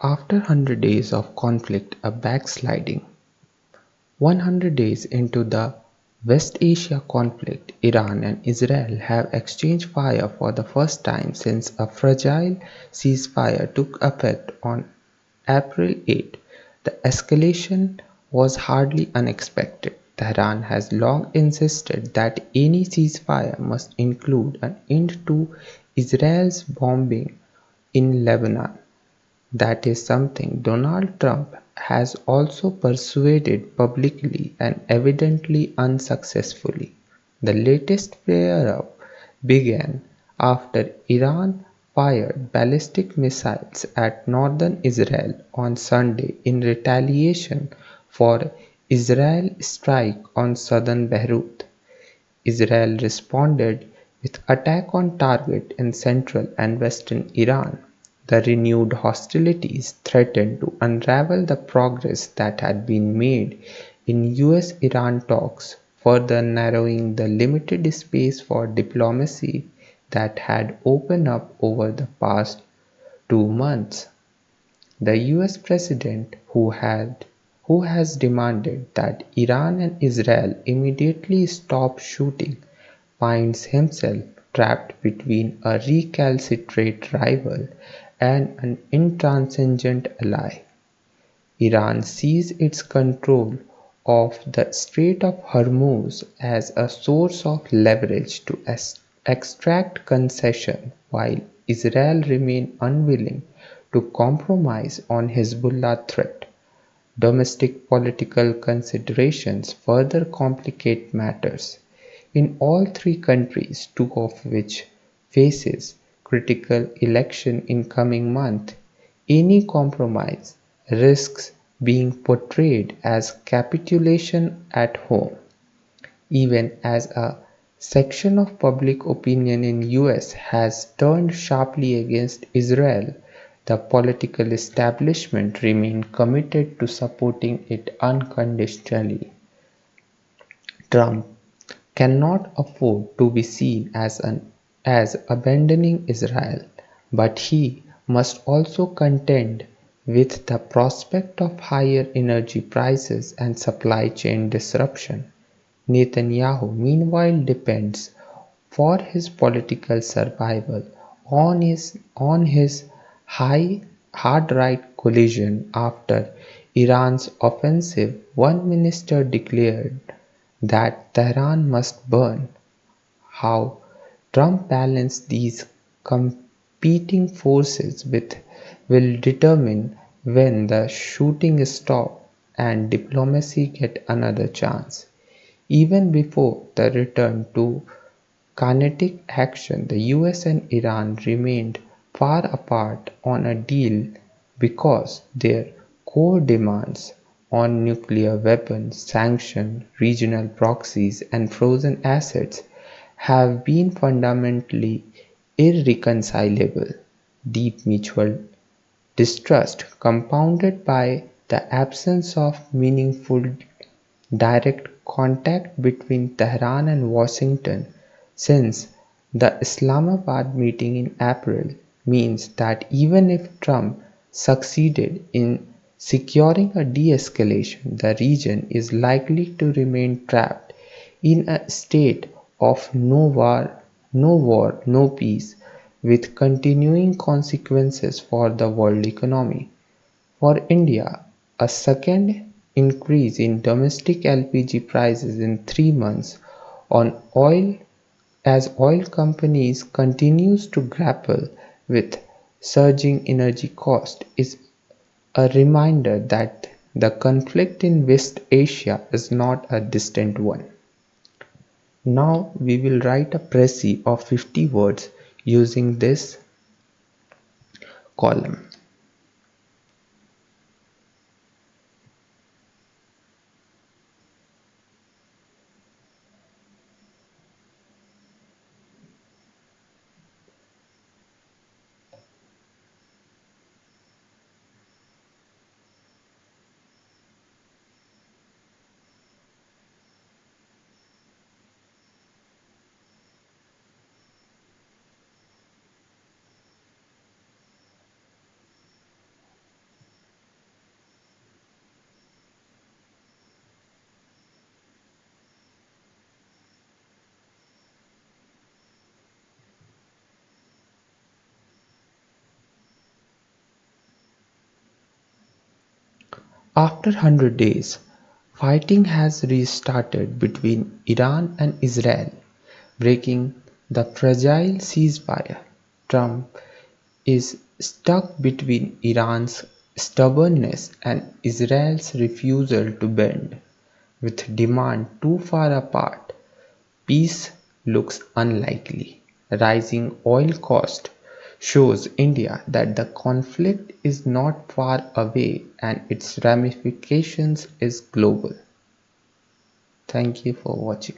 After 100 days of conflict a backsliding, 100 days into the West Asia conflict, Iran and Israel have exchanged fire for the first time since a fragile ceasefire took effect on April 8. The escalation was hardly unexpected. Tehran has long insisted that any ceasefire must include an end to Israel's bombing in Lebanon. That is something Donald Trump has also persuaded publicly and evidently unsuccessfully. The latest flare-up began after Iran fired ballistic missiles at northern Israel on Sunday in retaliation for Israel's strike on southern Beirut. Israel responded with attack on target in central and western Iran. The renewed hostilities threatened to unravel the progress that had been made in US-Iran talks, further narrowing the limited space for diplomacy that had opened up over the past 2 months. The US president, who has demanded that Iran and Israel immediately stop shooting, finds himself trapped between a recalcitrant rival and an intransigent ally. Iran sees its control of the Strait of Hormuz as a source of leverage to extract concessions, while Israel remains unwilling to compromise on Hezbollah threat. Domestic political considerations further complicate matters. In all three countries, two of which faces critical election in coming months, any compromise risks being portrayed as capitulation at home, even as a section of public opinion in US has turned sharply against Israel. The political establishment remains committed to supporting it unconditionally. Trump cannot afford to be seen as abandoning Israel, but he must also contend with the prospect of higher energy prices and supply chain disruption. Netanyahu meanwhile depends for his political survival on his high hard-right coalition. After Iran's offensive, one minister declared that Tehran must burn. How Trump balances these competing forces will determine when the shooting stops and diplomacy gets another chance. Even before the return to kinetic action, the US and Iran remained far apart on a deal because their core demands on nuclear weapons, sanctions, regional proxies, and frozen assets have been fundamentally irreconcilable. Deep mutual distrust, compounded by the absence of meaningful direct contact between Tehran and Washington since the Islamabad meeting in April, means that even if Trump succeeded in securing a de-escalation, the region is likely to remain trapped in a state of no peace, with continuing consequences for the world economy. For India, a second increase in domestic LPG prices in 3 months on oil as oil companies continues to grapple with surging energy costs is a reminder that the conflict in West Asia is not a distant one. Now we will write a precis of 50 words using this column. After 100 days, fighting has restarted between Iran and Israel, breaking the fragile ceasefire. Trump is stuck between Iran's stubbornness and Israel's refusal to bend. With demand too far apart, peace looks unlikely. Rising oil cost shows India that the conflict is not far away and its ramifications is global. Thank you for watching.